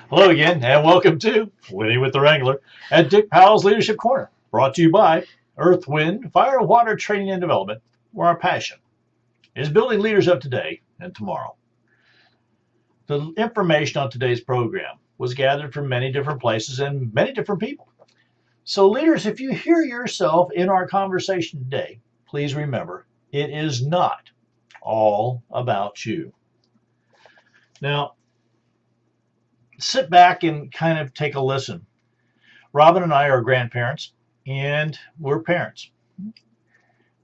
Hello again, and welcome to Winning with the Wrangler at Dick Powell's Leadership Corner, brought to you by Earth, Wind, Fire, Water Training and Development, where our passion is building leaders of today and tomorrow. The information on today's program was gathered from many different places and many different people. So, leaders, if you hear yourself in our conversation today, please remember it is not all about you. Now, sit back and kind of take a listen. Robin and I are grandparents, and we're parents. And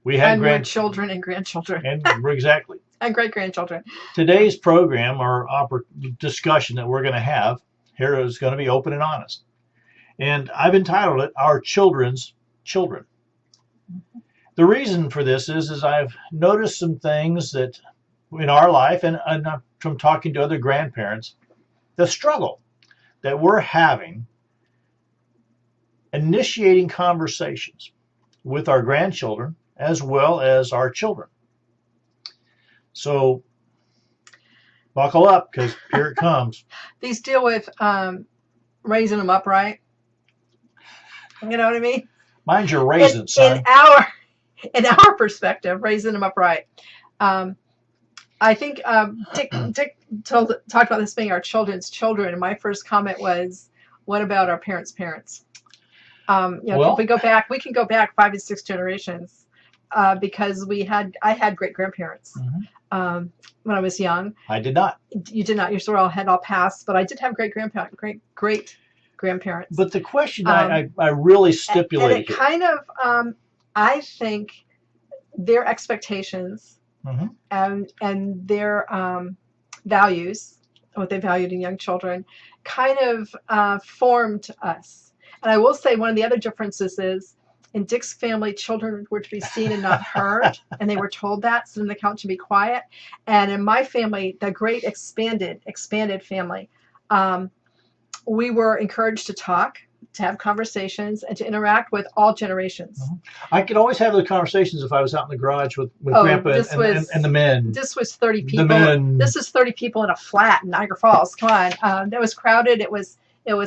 we're children and grandchildren. And exactly. And great-grandchildren. Today's program or discussion that we're going to have here is going to be open and honest. And I've entitled it, Our Children's Children. The reason for this is I've noticed some things that in our life, and from talking to other grandparents, the struggle that we're having initiating conversations with our grandchildren as well as our children. So buckle up, because here it comes. These deal with raising them upright. You know what I mean? Mine's your raisins, son. In our perspective, raising them upright. I think Dick talked about this being our children's children, and my first comment was, "What about our parents' parents?" If we can go back 5 to 6 generations, because I had great grandparents when I was young. I did not. You did not. You sort of had all passed, but I did have great grandparents. But the question I really stipulated, and it kind of, I think their expectations. And their values, what they valued in young children, kind of formed us. And I will say one of the other differences is in Dick's family, children were to be seen and not heard, and they were told that, sit on the couch and be quiet. And in my family, the great expanded family, we were encouraged to talk, to have conversations, and to interact with all generations. I could always have those conversations if I was out in the garage with Grandpa and the men. This was 30 people. This is 30 people in a flat in Niagara Falls. Come on. It was crowded. It was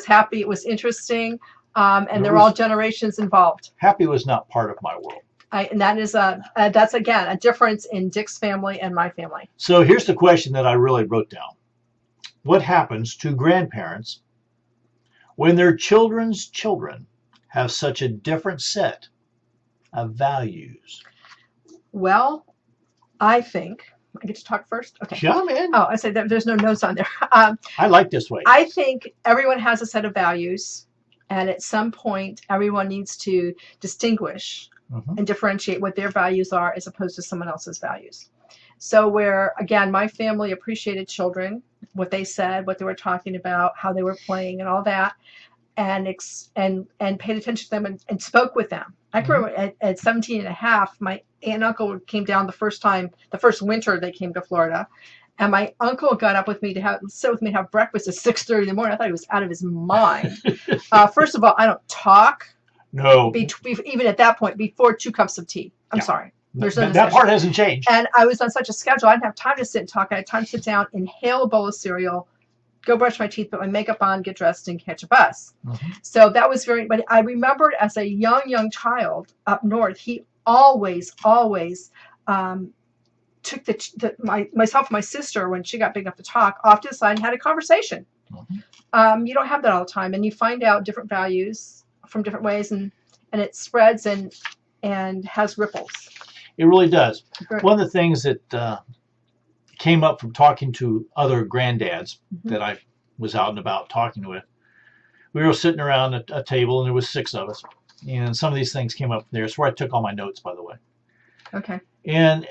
happy. It was interesting. And there were all generations involved. Happy was not part of my world. And that is that's, again, a difference in Dick's family and my family. So here's the question that I really wrote down. What happens to grandparents when their children's children have such a different set of values? Well, I think I get to talk first. Okay. Yeah, man. Oh, I say that there's no notes on there. I like this way. I think everyone has a set of values, and at some point, everyone needs to distinguish and differentiate what their values are as opposed to someone else's values. So where, again, my family appreciated children, what they said, what they were talking about, how they were playing and all that, and paid attention to them and spoke with them. I can remember at 17 and a half, my aunt and uncle came down the first winter they came to Florida. And my uncle got up with me to sit with me and have breakfast at 6:30 in the morning. I thought he was out of his mind. First of all, I don't talk. No. Even at that point, before 2 cups of tea. I'm sorry. That part hasn't changed. And I was on such a schedule, I didn't have time to sit and talk. I had time to sit down, inhale a bowl of cereal, go brush my teeth, put my makeup on, get dressed, and catch a bus. So that was but I remembered as a young child up north, he always took myself and my sister, when she got big enough to talk, off to the side and had a conversation. You don't have that all the time, and you find out different values from different ways, and it spreads and has ripples. It really does. One of the things that came up from talking to other granddads that I was out and about talking with, we were sitting around a table, and there was 6 of us, and some of these things came up there. It's where I took all my notes, by the way. Okay. And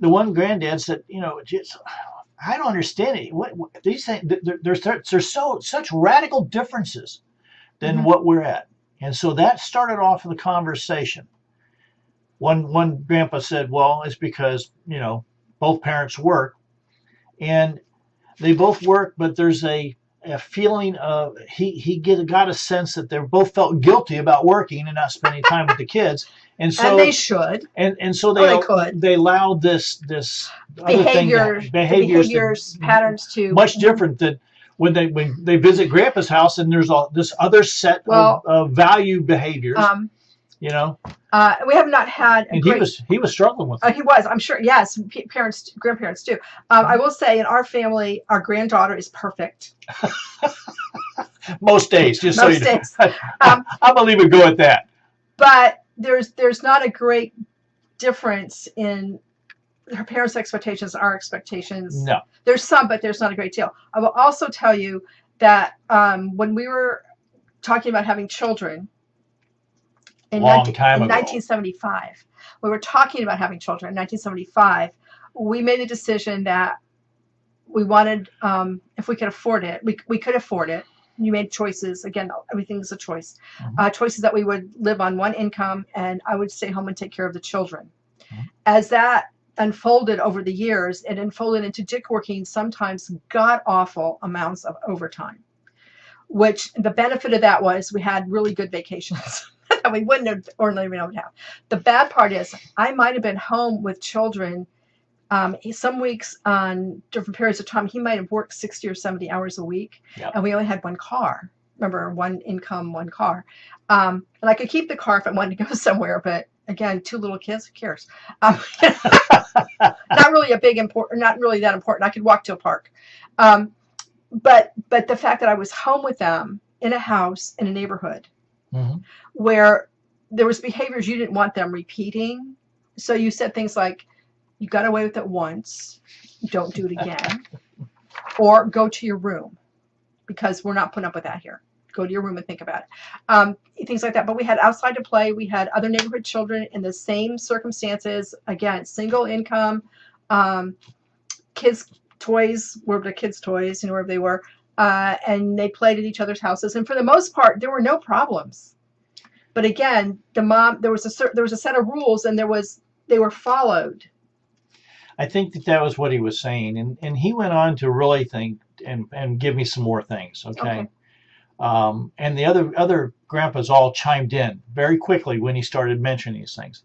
the one granddad said, I don't understand it. What these things? There's such radical differences than what we're at, and so that started off the conversation. One grandpa said, well, it's because, both parents work, and they both work, but there's a feeling of, he got a sense that they both felt guilty about working and not spending time with the kids. And so they should. And so they allowed this behaviors patterns to much different than when they visit Grandpa's house, and there's this other set of value behaviors. You know, we have not had. And he was struggling with it. He was. I'm sure. Yes, grandparents do. I will say, in our family, our granddaughter is perfect. Most days, just Most so you know. days. I'm gonna leave it go at that. But there's not a great difference in her parents' expectations and our expectations. No. There's some, but there's not a great deal. I will also tell you that when we were talking about having children in 1975, we were talking about having children in 1975, we made the decision that we wanted, if we could afford it, we could afford it. You made choices. Again, everything's a choice. Mm-hmm. Choices that we would live on one income, and I would stay home and take care of the children. Mm-hmm. As that unfolded over the years, it unfolded into Dick working sometimes god-awful amounts of overtime, which the benefit of that was we had really good vacations that we wouldn't have ordinarily been able to have. The bad part is I might have been home with children some weeks on different periods of time. He might have worked 60 or 70 hours a week, yep. And we only had one car. Remember, one income, one car. And I could keep the car if I wanted to go somewhere, but again, 2 little kids, who cares? Not really not really that important. I could walk to a park. But the fact that I was home with them in a house in a neighborhood mm-hmm. where there was behaviors you didn't want them repeating. So you said things like, you got away with it once, don't do it again, or go to your room because we're not putting up with that here. Go to your room and think about it. Things like that. But we had outside to play. We had other neighborhood children in the same circumstances. Again, single income, kids' toys, wherever the kids' toys, wherever they were, and they played at each other's houses. And for the most part, there were no problems. But again, the mom, there was a set of rules, and they were followed. I think that was what he was saying, and he went on to really think and give me some more things. Okay. And the other grandpas all chimed in very quickly when he started mentioning these things.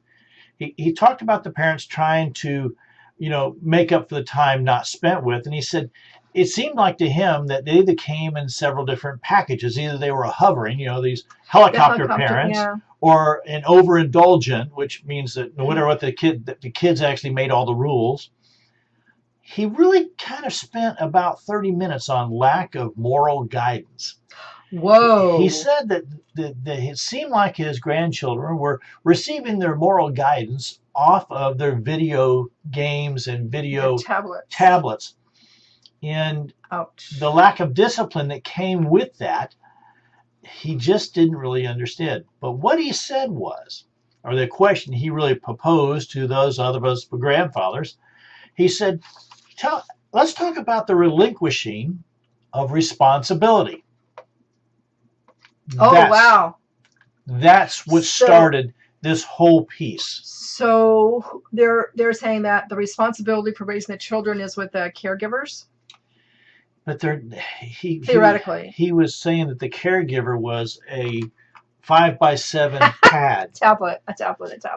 He talked about the parents trying to, make up for the time not spent with, and he said it seemed like to him that they either came in several different packages. Either they were a hovering, these helicopter parents, yeah. Or an overindulgent, which means that no matter what the kids actually made all the rules. He really kind of spent about 30 minutes on lack of moral guidance. Whoa. He said that it seemed like his grandchildren were receiving their moral guidance off of their video games and video tablets. And ouch. The lack of discipline that came with that, he just didn't really understand. But what he said was, or the question he really proposed to those other of us grandfathers, he said, let's talk about the relinquishing of responsibility. Wow. That's what started this whole piece. So they're saying that the responsibility for raising the children is with the caregivers? But theoretically, he was saying that the caregiver was a 5x7 pad. A tablet.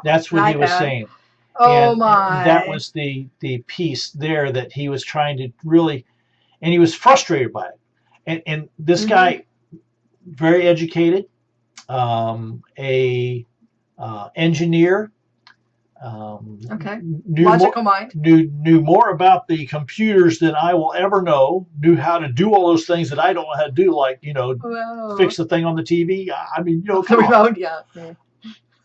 That's what he was saying. Oh my! And that was the piece there that he was trying to really, and he was frustrated by it. And this mm-hmm. guy, very educated, engineer. Logical mind. Knew more about the computers than I will ever know. Knew how to do all those things that I don't know how to do, like fix the thing on the TV. I mean, come the remote, yeah.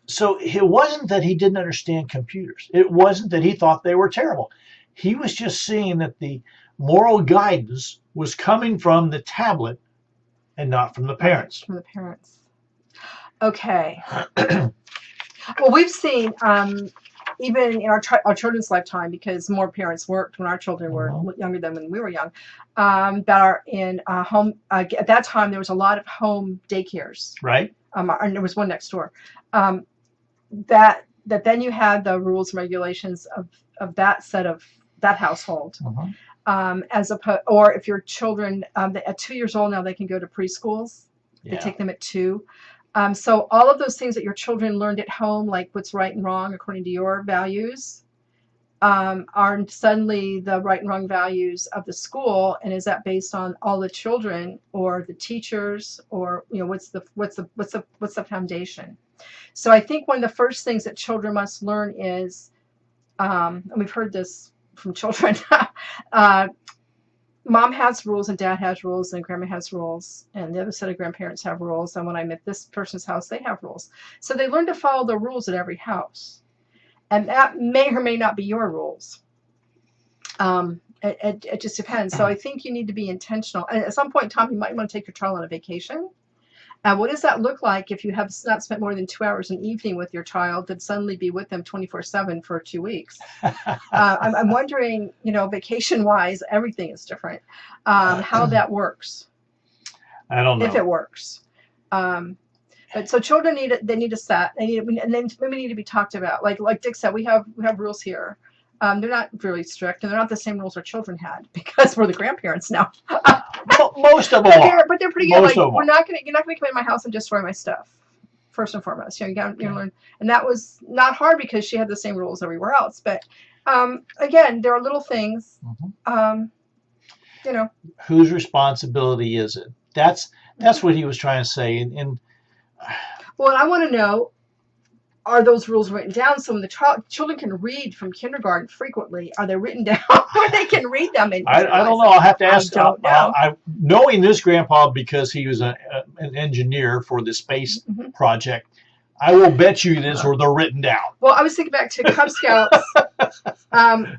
So it wasn't that he didn't understand computers. It wasn't that he thought they were terrible. He was just seeing that the moral guidance was coming from the tablet and not from the parents. From the parents. Okay. Well, we've seen, even in our children's lifetime, because more parents worked when our children were younger than when we were young, that are in home. At that time, there was a lot of home daycares. Right. And there was one next door. That then you had the rules and regulations of that set of that household. Or if your children at 2 years old now, they can go to preschools. Yeah. They take them at 2. So all of those things that your children learned at home, like what's right and wrong according to your values, are suddenly the right and wrong values of the school, and is that based on all the children or the teachers, or what's the foundation? So I think one of the first things that children must learn is, and we've heard this from children, mom has rules and dad has rules and grandma has rules and the other set of grandparents have rules, and when I'm at this person's house they have rules. So they learn to follow the rules at every house. And that may or may not be your rules. It just depends. So I think you need to be intentional. And at some point, Tom, you might want to take your child on a vacation. What does that look like if you have not spent more than 2 hours an evening with your child, to suddenly be with them 24/7 for 2 weeks? I'm wondering, vacation-wise, everything is different. How that works. I don't know if it works. But so children need to set. And then women need to be talked about. Like Dick said, we have rules here. They're not really strict, and they're not the same rules our children had, because we're the grandparents now. Most of them are. But they're pretty good. Like, you're not gonna come in my house and destroy my stuff. First and foremost, you learn, and that was not hard because she had the same rules everywhere else. But again, there are little things. Whose responsibility is it? That's what he was trying to say. And I want to know, are those rules written down so when the children can read from kindergarten frequently? Are they written down where they can read them? I don't know. I'll have to ask. Knowing this grandpa, because he was an engineer for the space project, I will bet you this, or they're written down. Well, I was thinking back to Cub Scouts.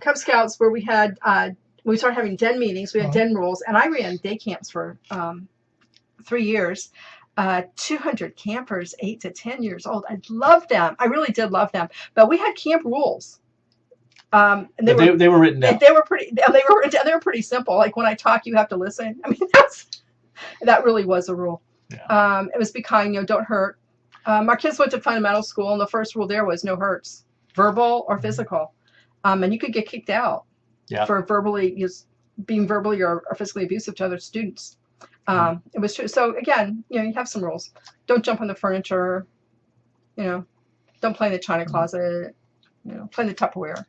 Cub Scouts, where we had we started having den meetings. We had den rules, and I ran day camps for 3 years. 200 campers, 8 to 10 years old. I loved them. I really did love them. But we had camp rules. And they were written down. They were pretty simple. Like, when I talk, you have to listen. I mean, that really was a rule. Yeah. It was be kind, don't hurt. Our kids went to fundamental school, and the first rule there was no hurts, verbal or physical. And you could get kicked out for being verbally or physically abusive to other students. It was true. So again, you have some rules. Don't jump on the furniture. Don't play in the china closet. Play in the Tupperware.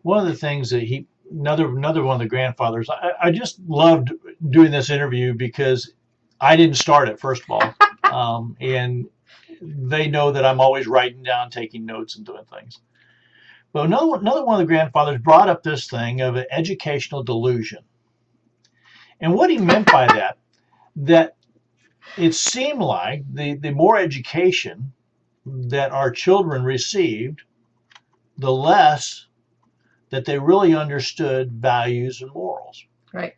One of the things that another one of the grandfathers. I just loved doing this interview because I didn't start it, first of all, and they know that I'm always writing down, taking notes, and doing things. But another one of the grandfathers brought up this thing of an educational delusion, and what he meant by that it seemed like the more education that our children received, the less that they really understood values and morals. Right.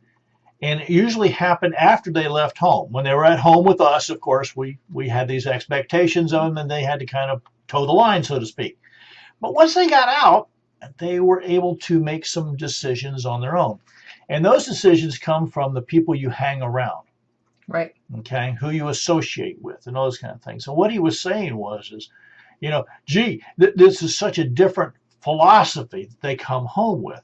And it usually happened after they left home. When they were at home with us, of course, we had these expectations of them, and they had to kind of toe the line, so to speak. But once they got out, they were able to make some decisions on their own. And those decisions come from the people you hang around. Right. Okay, who you associate with and all those kind of things. So what he was saying was, this is such a different philosophy that they come home with.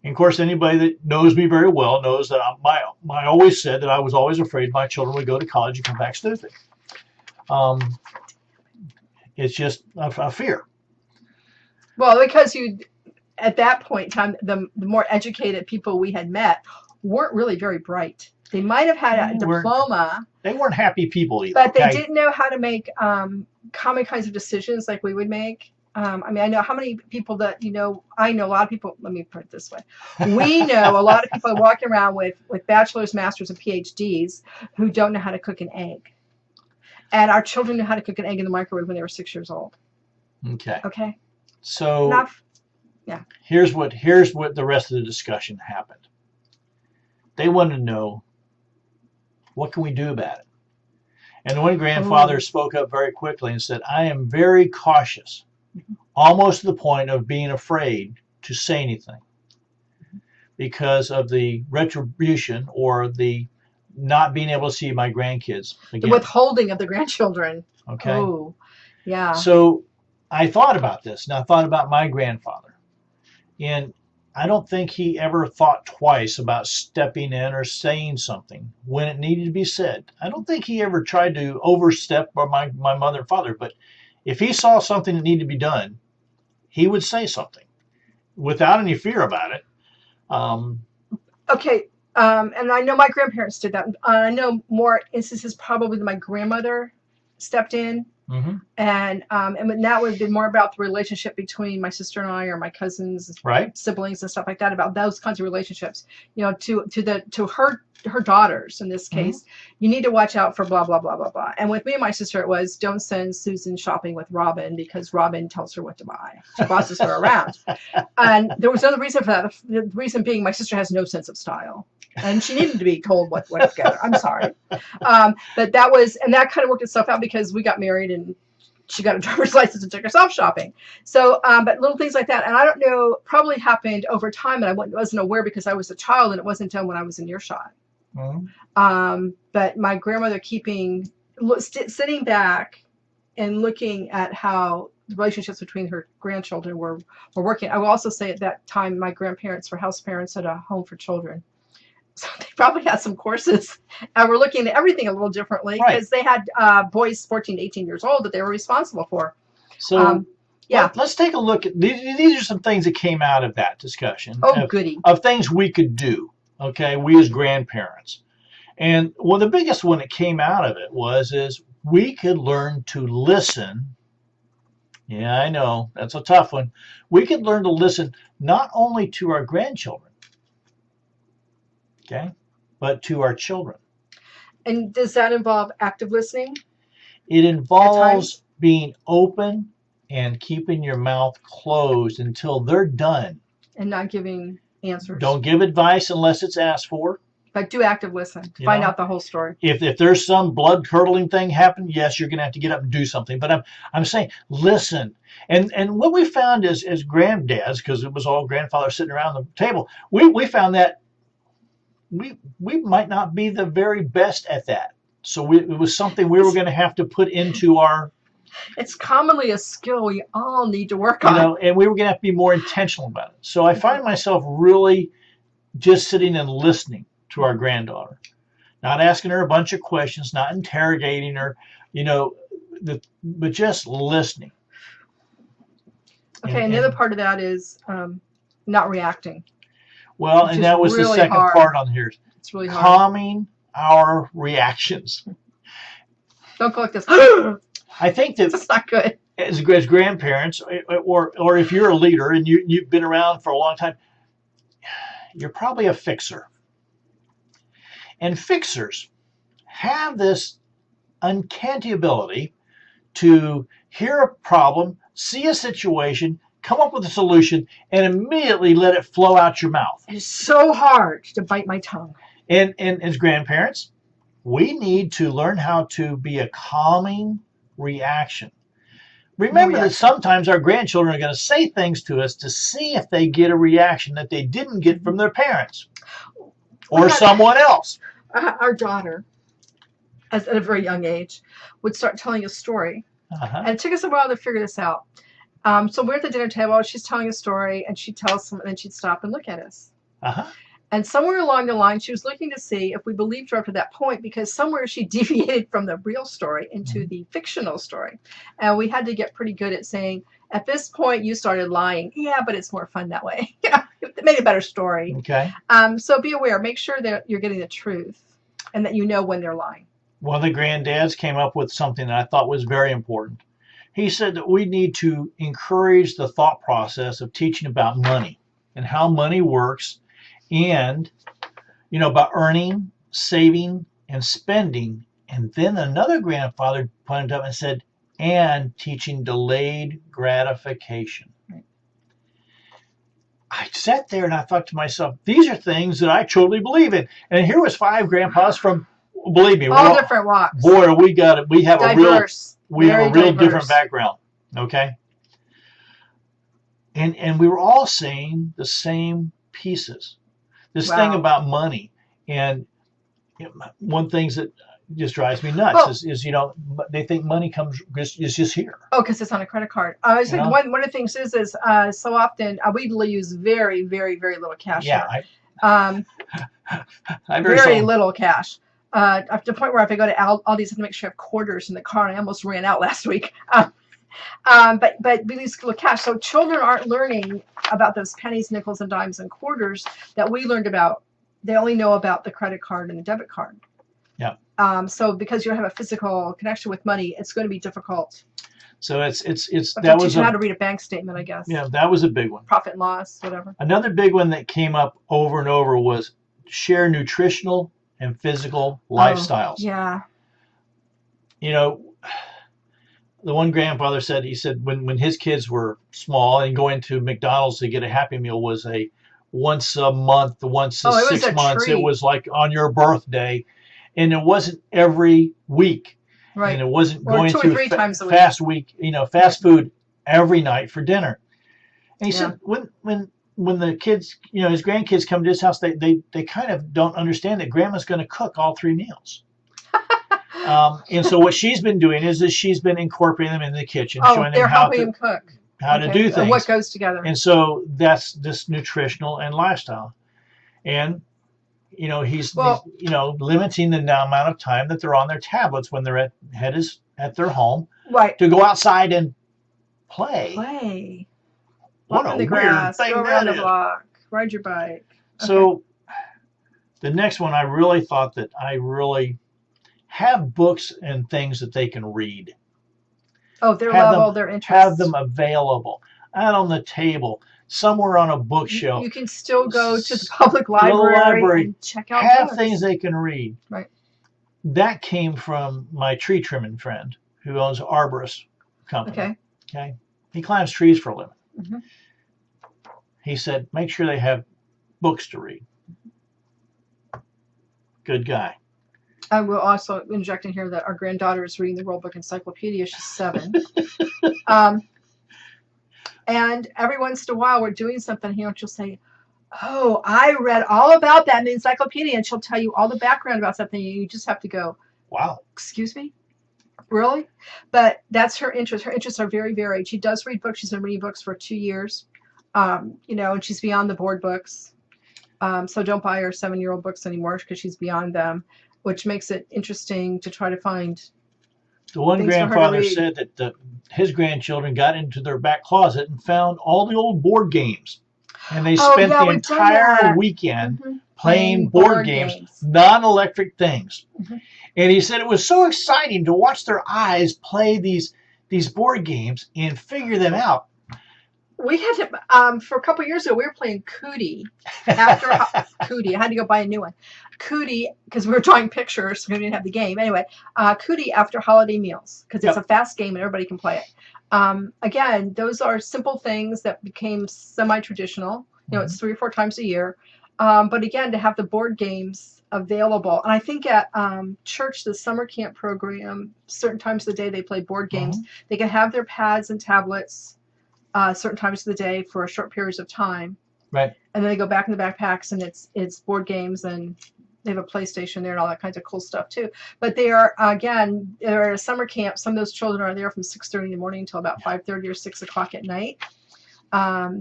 And of course, anybody that knows me very well knows that I always said that I was always afraid my children would go to college and come back stupid. It's just a fear. Well, because at that point in time, the more educated people we had met weren't really very bright. They might have had a diploma. They weren't happy people either. But they didn't know how to make common kinds of decisions like we would make. I know how many people that, I know a lot of people, let me put it this way. We know a lot of people walking around with bachelor's, master's, and PhDs who don't know how to cook an egg. And our children knew how to cook an egg in the microwave when they were 6 years old. Okay. So enough. Yeah. Here's what the rest of the discussion happened. They wanted to know, what can we do about it? And the one grandfather spoke up very quickly and said, I am very cautious, almost to the point of being afraid to say anything because of the retribution or the not being able to see my grandkids again. The withholding of the grandchildren. Okay. Oh, yeah. So I thought about this, and I thought about my grandfather. And I don't think he ever thought twice about stepping in or saying something when it needed to be said. I don't think he ever tried to overstep my mother and father, but if he saw something that needed to be done, he would say something. without any fear about it. Okay. And I know my grandparents did that. I know more instances probably that my grandmother stepped in. Mm-hmm. And that would be more about the relationship between my sister and I, or my cousins, right, siblings, and stuff like that. About those kinds of relationships, to her daughters in this case, you need to watch out for blah blah blah blah blah. And with me and my sister, it was don't send Susan shopping with Robin because Robin tells her what to buy. She bosses her around. And there was another reason for that. The reason being, my sister has no sense of style. And she needed to be told what to get. I'm sorry. But that kind of worked itself out because we got married and she got a driver's license and took herself shopping. So, but little things like that. And I don't know, probably happened over time. And I wasn't aware because I was a child and it wasn't done when I was in earshot. But my grandmother sitting back and looking at how the relationships between her grandchildren were working. I will also say at that time, my grandparents were house parents at a home for children. So they probably had some courses and were looking at everything a little differently because they had boys 14 to 18 years old that they were responsible for. So let's take a look at these are some things that came out of that discussion. Goody. Of things we could do, okay, we as grandparents. And well, the biggest one that came out of it is we could learn to listen. Yeah, I know, that's a tough one. We could learn to listen not only to our grandchildren, okay, but to our children. And does that involve active listening? It involves being open and keeping your mouth closed until they're done. And not giving answers. Don't give advice unless it's asked for. But do active listen. Find out the whole story. If there's some blood-curdling thing happen, yes, you're going to have to get up and do something. But I'm saying listen. And what we found is as granddads, because it was all grandfathers sitting around the table, we found that we might not be the very best at that. So it was something we were going to have to put into our... It's commonly a skill we all need to work on. And we were going to have to be more intentional about it. So I find myself really just sitting and listening to our granddaughter, not asking her a bunch of questions, not interrogating her, but just listening. Okay, and the other part of that is not reacting. Well, and that was really the second part on here. It's really hard. Calming our reactions. Don't go like this. I think that that's not good. As grandparents, or if you're a leader and you've been around for a long time, you're probably a fixer. And fixers have this uncanny ability to hear a problem, see a situation, come up with a solution, and immediately let it flow out your mouth. It's so hard to bite my tongue. And as grandparents, we need to learn how to be a calming reaction. Remember that sometimes our grandchildren are going to say things to us to see if they get a reaction that they didn't get from their parents or someone else. Our daughter, at a very young age, would start telling a story. And it took us a while to figure this out. So we're at the dinner table, she's telling a story, and she'd tell us something, and she'd stop and look at us. And somewhere along the line, she was looking to see if we believed her up to that point, because somewhere she deviated from the real story into the fictional story. And we had to get pretty good at saying, at this point, you started lying. Yeah, but it's more fun that way. It made a better story. Okay. So be aware. Make sure that you're getting the truth and that you know when they're lying. One of the granddads came up with something that I thought was very important. He said that we need to encourage the thought process of teaching about money and how money works, and about earning, saving, and spending. And then another grandfather pointed up and said, and teaching delayed gratification. I sat there and I thought to myself, these are things that I totally believe in. And here was 5 grandpas from, believe me, all different walks. Boy, we have diverse. a real different background. Okay. And we were all saying the same pieces. This thing about money. And one thing that just drives me nuts is they think money is just here. Oh, because it's on a credit card. I was thinking one of the things is so often we use very, very, very little cash. Yeah. I very little cash. Up to the point where if I go to Aldi's, I have to make sure I have quarters in the car. And I almost ran out last week. But we lose little cash. So children aren't learning about those pennies, nickels, and dimes and quarters that we learned about. They only know about the credit card and the debit card. Yeah. So because you don't have a physical connection with money, it's going to be difficult. So it's But that teach was you how to read a bank statement, I guess. Yeah, that was a big one. Profit and loss, whatever. Another big one that came up over and over was share nutritional and physical lifestyles. Yeah. You know, the one grandfather said, he said when his kids were small and going to McDonald's to get a Happy Meal was a once a month, once a 6 months. Treat. It was like on your birthday, and it wasn't every week. Right. And it wasn't or going 2 or to 3 times a week. Fast food every night for dinner. And he Yeah. said when the kids, his grandkids come to his house, they kind of don't understand that grandma's going to cook all 3 meals. And so what she's been doing is she's been incorporating them in the kitchen, showing them how helping him cook. To do things. And what goes together. And so that's this nutritional and lifestyle. And he's limiting the amount of time that they're on their tablets when their head is at their home. Right. To go outside and play. What Walk a on the weird grass, thing go around that the is. block, ride your bike. So the next one, I really thought that I really have books and things that they can read. Oh, their level, their interest. Have them available out on the table, somewhere on a bookshelf. You can still go to the public library and check out have books. things they can read. Right. That came from my tree trimming friend who owns an arborist company. Okay. He climbs trees for a living. Mm-hmm. He said, make sure they have books to read. Good guy. I will also inject in here that our granddaughter is reading the World Book Encyclopedia. She's 7. And every once in a while we're doing something here and she'll say, oh, I read all about that in the encyclopedia, and she'll tell you all the background about something. You just have to go, wow, excuse me? Really? But that's her interest. Her interests are very varied. She does read books. She's been reading books for 2 years, and she's beyond the board books. So don't buy her 7-year-old books anymore because she's beyond them, which makes it interesting to try to find. The one grandfather said that his grandchildren got into their back closet and found all the old board games. And they spent the entire weekend playing board games, non-electric things. Mm-hmm. And he said it was so exciting to watch their eyes play these board games and figure them out. We had to, for a couple of years ago, we were playing Cootie. After Cootie, I had to go buy a new one. Cootie, because we were drawing pictures, so we didn't have the game. Anyway, Cootie after holiday meals, because it's a fast game and everybody can play it. Again, those are simple things that became semi-traditional. It's 3 or 4 times a year. But again, to have the board games available. And I think at church, the summer camp program, certain times of the day they play board games. They can have their pads and tablets certain times of the day for short periods of time. Right. And then they go back in the backpacks and it's board games, and they have a PlayStation there and all that kinds of cool stuff too. But they are, again, they're at a summer camp. Some of those children are there from 6:30 in the morning until about 5:30 or 6 o'clock at night.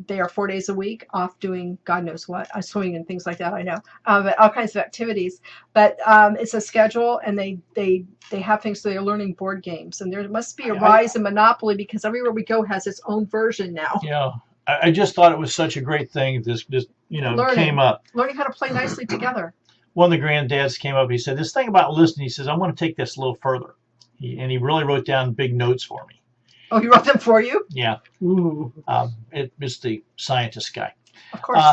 They are 4 days a week off doing God knows what, swimming and things like that, I know, but all kinds of activities. But it's a schedule, and they have things, so they're learning board games. And there must be a rise in Monopoly, because everywhere we go has its own version now. Yeah, I just thought it was such a great thing. This came up. Learning how to play nicely together. One of the granddads came up. He said, this thing about listening, he says, I want to take this a little further. He really wrote down big notes for me. Oh, he wrote them for you? Yeah. Ooh. It was the scientist guy. Of course.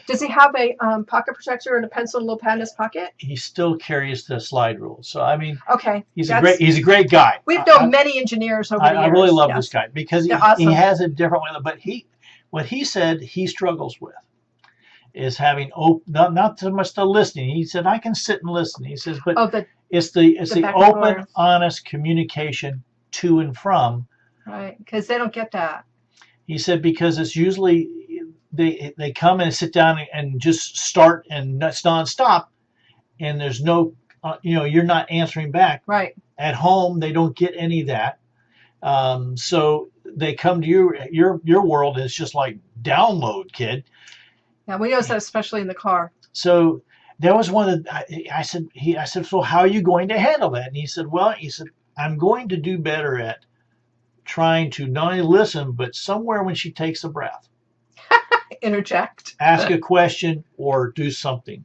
Does he have a pocket protector and a pencil and a little pad in his pocket? He still carries the slide rule. So I mean, okay, he's a great guy. We've known many engineers over the years. I really love this guy because awesome. He has a different way. But what he said he struggles with is having not so much the listening. He said I can sit and listen. He says, but it's the open, honest communication to and from. Right, because they don't get that. He said because it's usually they come and sit down and just start, and that's nonstop, and there's no you're not answering back. Right. At home they don't get any of that, so they come to your world, and it's just like download, kid. Yeah, we notice that especially in the car. So that was one of I said, so how are you going to handle that? And he said, I'm going to do better at trying to not only listen, but somewhere when she takes a breath, Interject. ask a question or do something.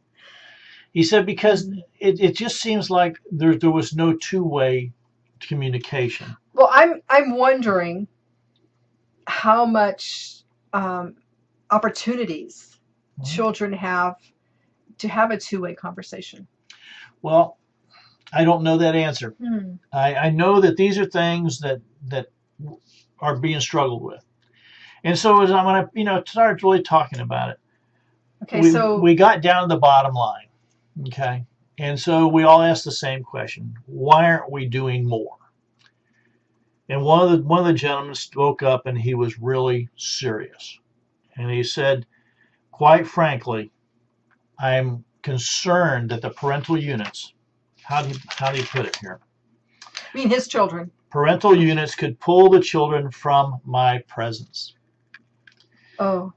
He said because it just seems like there was no two-way communication. Well, I'm wondering how much opportunities children have to have a two-way conversation. Well, I don't know that answer. I know that these are things that are being struggled with. And so as I'm going to, start really talking about it, Okay, we got down to the bottom line, okay? And so we all asked the same question: why aren't we doing more? And one of the gentlemen spoke up, and he was really serious. And he said, quite frankly, I'm concerned that the parental units, how do you put it here? I mean, his children. Parental units could pull the children from my presence. Oh.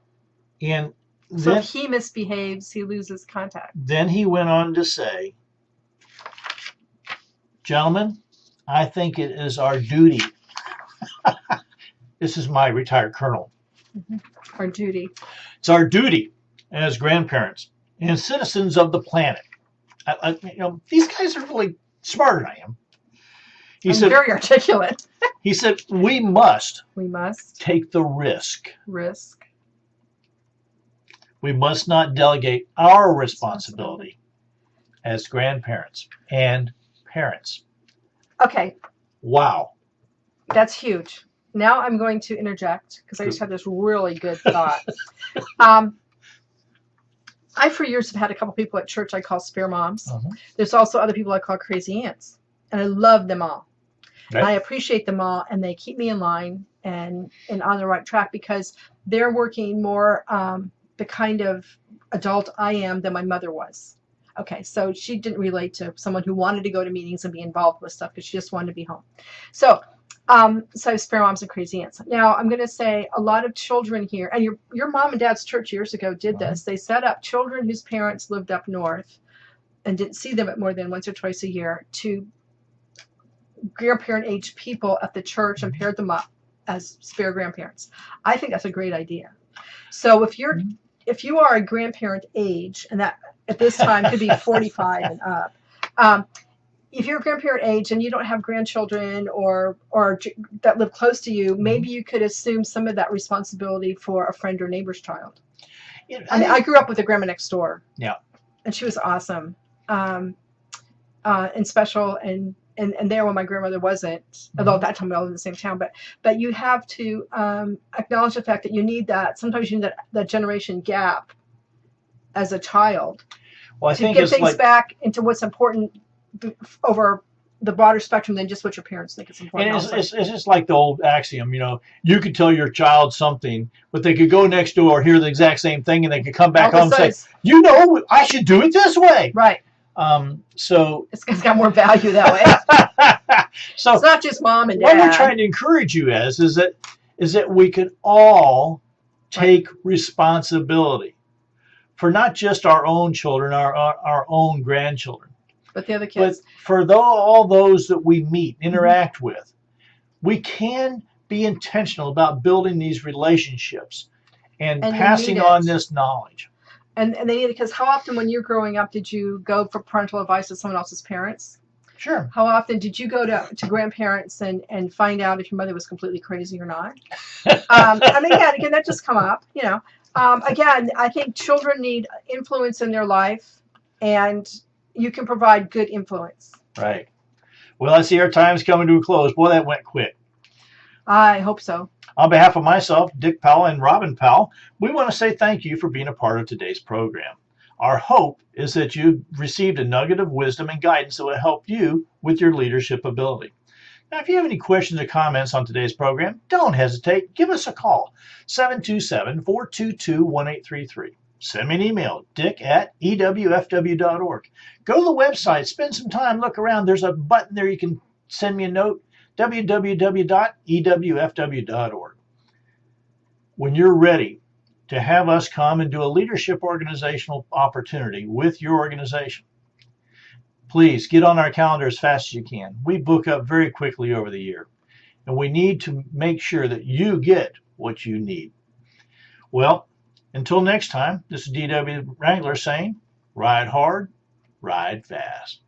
And so then, if he misbehaves, he loses contact. Then he went on to say, gentlemen, I think it is our duty. This is my retired colonel. Our duty. It's our duty as grandparents and citizens of the planet. These guys are really smarter than I am. He said, very articulate. He said, we must take the risk. We must not delegate our responsibility as grandparents and parents. Okay. Wow. That's huge. Now I'm going to interject because I just had this really good thought. I, for years, have had a couple people at church I call spare moms. There's also other people I call crazy aunts. And I love them all. Right. And I appreciate them all. And they keep me in line and on the right track because they're working more the kind of adult I am than my mother was. Okay, so she didn't relate to someone who wanted to go to meetings and be involved with stuff because she just wanted to be home. So spare moms and crazy aunts. Now I'm going to say a lot of children here, and your mom and dad's church years ago did this. They set up children whose parents lived up north and didn't see them at more than once or twice a year to grandparent age people at the church and paired them up as spare grandparents. I think that's a great idea. So if you are a grandparent age, and that at this time could be 45 and up, if you're a grandparent age and you don't have grandchildren or that live close to you, maybe you could assume some of that responsibility for a friend or neighbor's child. I grew up with a grandma next door. Yeah. And she was awesome and special and there when my grandmother wasn't, although at that time we all lived in the same town. But you have to acknowledge the fact that you need that. Sometimes you need that generation gap as a child to get things back into what's important over the broader spectrum than just what your parents think is important. And it's just like the old axiom, you could tell your child something, but they could go next door, hear the exact same thing, and they could come back home and say, I should do it this way. Right. So it's got more value that way. So it's not just mom and dad. What we're trying to encourage you is that we can all take responsibility for not just our own children, our own grandchildren, but the other kids. But for all those that we meet, interact with, we can be intentional about building these relationships and passing on this knowledge. And they need it because how often when you're growing up did you go for parental advice to someone else's parents? Sure. How often did you go to grandparents and find out if your mother was completely crazy or not? Again, that just come up, Again, I think children need influence in their life, and you can provide good influence. Right. Well, I see our time's coming to a close. Boy, that went quick. I hope so. On behalf of myself, Dick Powell, and Robin Powell, we want to say thank you for being a part of today's program. Our hope is that you've received a nugget of wisdom and guidance that will help you with your leadership ability. Now, if you have any questions or comments on today's program, don't hesitate. Give us a call, 727-422-1833. Send me an email, dick@ewfw.org. Go to the website, spend some time, look around. There's a button there you can send me a note, www.ewfw.org. When you're ready to have us come and do a leadership organizational opportunity with your organization, please get on our calendar as fast as you can. We book up very quickly over the year. and we need to make sure that you get what you need. Well, until next time, this is DW Wrangler saying, ride hard, ride fast.